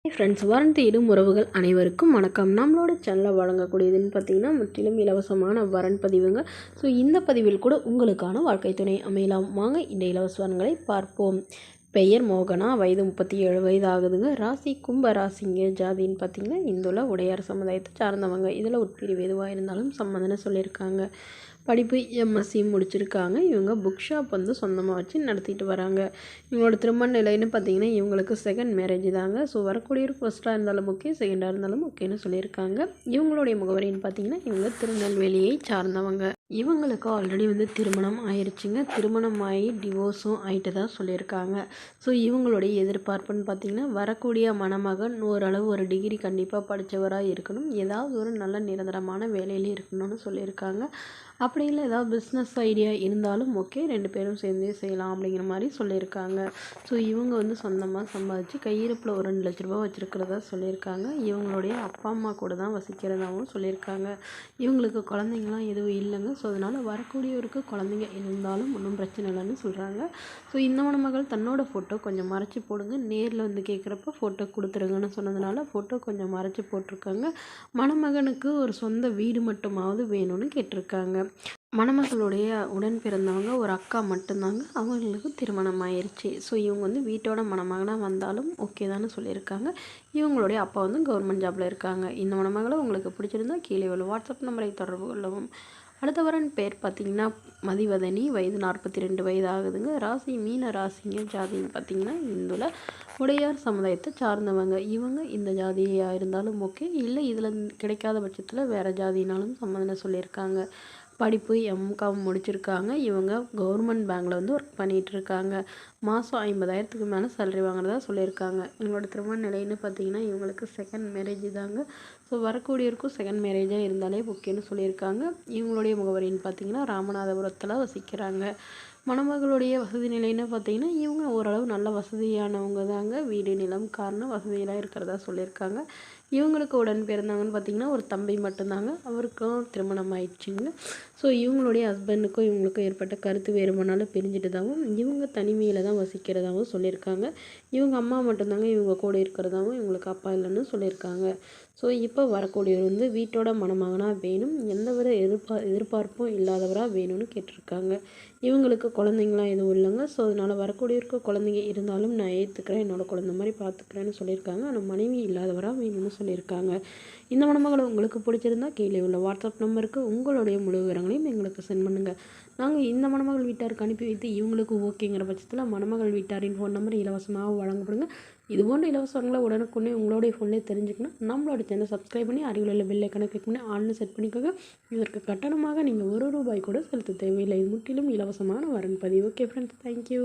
Friends, வரன் தேடும் உறவுகள் அனைவருக்கும் வணக்கம். நம்மளோட சேனலில் வழங்கக்கூடியதுன்னு பார்த்தீங்கன்னா முற்றிலும் இலவசமான வரன் பதிவுங்க. ஸோ இந்த பதிவில் கூட உங்களுக்கான வாழ்க்கை துணை அமையலாம். வாங்க இந்த இலவச வரன்களை பார்ப்போம். பெயர் மோகனா, வயது 37 வயது ஆகுதுங்க. ராசி கும்ப ராசிங்க. ஜாதின்னு பார்த்தீங்கன்னா இந்துல உடையார் சமுதாயத்தை சார்ந்தவங்க. இதில் உட்பிரிவு எதுவாக இருந்தாலும் சம்மந்தனை சொல்லியிருக்காங்க. படிப்பு எம்எஸ்சி முடிச்சிருக்காங்க. இவங்க புக் ஷாப் சொந்தமாக வச்சு நடத்திட்டு வராங்க. இவங்களோட திருமண நிலைன்னு பார்த்தீங்கன்னா இவங்களுக்கு செகண்ட் மேரேஜ் தாங்க. ஸோ வரக்கூடியவருக்கு ஃபஸ்ட்டாக இருந்தாலும் ஓகே, செகண்டாக இருந்தாலும் ஓகேன்னு சொல்லியிருக்காங்க. இவங்களுடைய முகவரின்னு பார்த்தீங்கன்னா இவங்க திருநெல்வேலியை சார்ந்தவங்க. இவங்களுக்கு ஆல்ரெடி திருமணம் ஆயிடுச்சுங்க. திருமணம் ஆகி டிவோர்ஸும் ஆகிட்டு தான் சொல்லியிருக்காங்க. ஸோ இவங்களுடைய எதிர்பார்ப்புன்னு பார்த்தீங்கன்னா வரக்கூடிய மணமகன் ஓரளவு ஒரு டிகிரி கண்டிப்பாக படித்தவராக இருக்கணும். ஏதாவது ஒரு நல்ல நிரந்தரமான வேலையில் இருக்கணும்னு சொல்லியிருக்காங்க. அப்படி இல்லை ஏதாவது பிஸ்னஸ் ஐடியா இருந்தாலும் ஓகே, 2 பேரும் சேர்ந்தே செய்யலாம் அப்படிங்கிற மாதிரி சொல்லியிருக்காங்க. ஸோ இவங்க சொந்தமாக சம்பாதிச்சு கையிருப்பில் ஒரு 2 லட்ச ரூபா வச்சுருக்கிறதா சொல்லியிருக்காங்க. இவங்களுடைய அப்பா அம்மா கூட தான் வசிக்கிறதாகவும் சொல்லியிருக்காங்க. இவங்களுக்கு குழந்தைங்களாம் எதுவும் இல்லைங்க. ஸோ அதனால் வரக்கூடியவருக்கு குழந்தைங்க இருந்தாலும் ஒன்றும் பிரச்சனை இல்லைன்னு சொல்கிறாங்க. ஸோ இந்த மணமகள் தன்னோட ஃபோட்டோ கொஞ்சம் மறைச்சி போடுங்க, நேரில் கேட்குறப்ப ஃபோட்டோ கொடுத்துருங்கன்னு சொன்னதுனால ஃபோட்டோ கொஞ்சம் மறைச்சி போட்டிருக்காங்க. மணமகனுக்கு ஒரு சொந்த வீடு மட்டுமாவது வேணும்னு கேட்டிருக்காங்க. மணமகளுடைய உடன் பிறந்தவங்க ஒரு அக்கா மட்டும்தாங்க. அவங்களுக்கு திருமணம் ஆயிடுச்சு. ஸோ இவங்க வீட்டோட மணமகனாக வந்தாலும் ஓகே தானே சொல்லியிருக்காங்க. இவங்களுடைய அப்பா கவர்மெண்ட் ஜாபில் இருக்காங்க. இந்த மணமகளை உங்களுக்கு பிடிச்சிருந்தா கீழே உள்ள வாட்ஸ்அப் நம்பரை தொடர்பு கொள்ளவும். அடுத்த வரன் பேர் பார்த்திங்கன்னா மதிவதனி, வயது 42 வயது ஆகுதுங்க. ராசி மீன ராசிங்க. ஜாதின்னு பார்த்திங்கன்னா இந்துல உடையார் சமுதாயத்தை சார்ந்தவங்க. இவங்க இந்த ஜாதியாக இருந்தாலும் ஓகே, இல்லை இதில் கிடைக்காத பட்சத்தில் வேறு ஜாதினாலும் சம்மந்தனை சொல்லியிருக்காங்க. படிப்பு எம்காம் முடிச்சிருக்காங்க. இவங்க கவர்மெண்ட் பேங்கில் ஒர்க் பண்ணிகிட்ருக்காங்க. மாதம் 50,000க்கு மேலே சேலரி வாங்குறதா சொல்லியிருக்காங்க. இவங்களோட திருமண நிலைன்னு பார்த்தீங்கன்னா இவங்களுக்கு செகண்ட் மேரேஜ் தாங்க. ஸோ வரக்கூடியவருக்கும் செகண்ட் மேரேஜாக இருந்தாலே ஓகேன்னு சொல்லியிருக்காங்க. இவங்களுடைய முகவரின்னு பார்த்தீங்கன்னா ராமநாதபுரத்தில் வசிக்கிறாங்க. மணமகளுடைய வசதி நிலைன்னு பார்த்தீங்கன்னா இவங்க ஓரளவு நல்ல வசதியானவங்க தாங்க. வீடு நிலம் காரணம் வசதியெல்லாம் இருக்கிறதா சொல்லியிருக்காங்க. இவங்களுக்கு உடன் பிறந்தவங்கன்னு பார்த்தீங்கன்னா ஒரு தம்பி மட்டும்தாங்க. அவருக்கும் திருமணம் ஆயிடுச்சுங்க. ஸோ இவங்களுடைய ஹஸ்பண்டுக்கும் இவங்களுக்கும் ஏற்பட்ட கருத்து வேறுபாடுனால பிரிஞ்சிட்டதாகவும் இவங்க தனிமையில் தான் வசிக்கிறதாகவும் சொல்லியிருக்காங்க. இவங்க அம்மா மட்டும்தாங்க இவங்க கூட இருக்கிறதாகவும் இவங்களுக்கு அப்பா இல்லைன்னு சொல்லியிருக்காங்க. ஸோ இப்போ வரக்கூடியவர் வீட்டோட மணமகனாக வேணும், எந்த ஒரு எதிர்பார்ப்பும் இல்லாதவராக வேணும்னு கேட்டிருக்காங்க. இவங்களுக்கு குழந்தைங்களாம் எதுவும் இல்லைங்க. ஸோ அதனால் வரக்கூடியவருக்கு குழந்தைங்க இருந்தாலும் நான் ஏற்றுக்கிறேன், என்னோட குழந்தை மாதிரி பார்த்துக்கிறேன்னு சொல்லியிருக்காங்க. ஆனால் மனைவி இல்லாதவராக வேணும்னு சொல்லியிருக்காங்க. இந்த மணமகளை உங்களுக்கு பிடிச்சிருந்தா கீழே உள்ள வாட்ஸ்அப் நம்பருக்கு உங்களுடைய முழு விவரங்களையும் எங்களுக்கு சென்ட் பண்ணுங்கள். நாங்கள் இந்த மணமகள் வீட்டாருக்கு அனுப்பி வைத்து இவங்களுக்கு ஓகேங்கிற பட்சத்தில் மணமகள் வீட்டாரின் ஃபோன் நம்பர் இலவசமாக வழங்கப்படுங்க. இது போன்ற இலவசங்களை உடனுக்குடனே உங்களுடைய ஃபோன்லேயே தெரிஞ்சுக்கணும். நம்மளோட சேனல் சப்ஸ்கிரைப் பண்ணி அருகில் உள்ள பெல் ஐக்கானை கிளிக் பண்ணி ஆன்லைன் செட் பண்ணிக்கோங்க. இதற்கு கட்டணமாக நீங்கள் ₹1 கூட செலுத்த தேவையில்லை. இது முற்றிலும் இலவசமான வரன் பதிவு. Okay friends, thank you.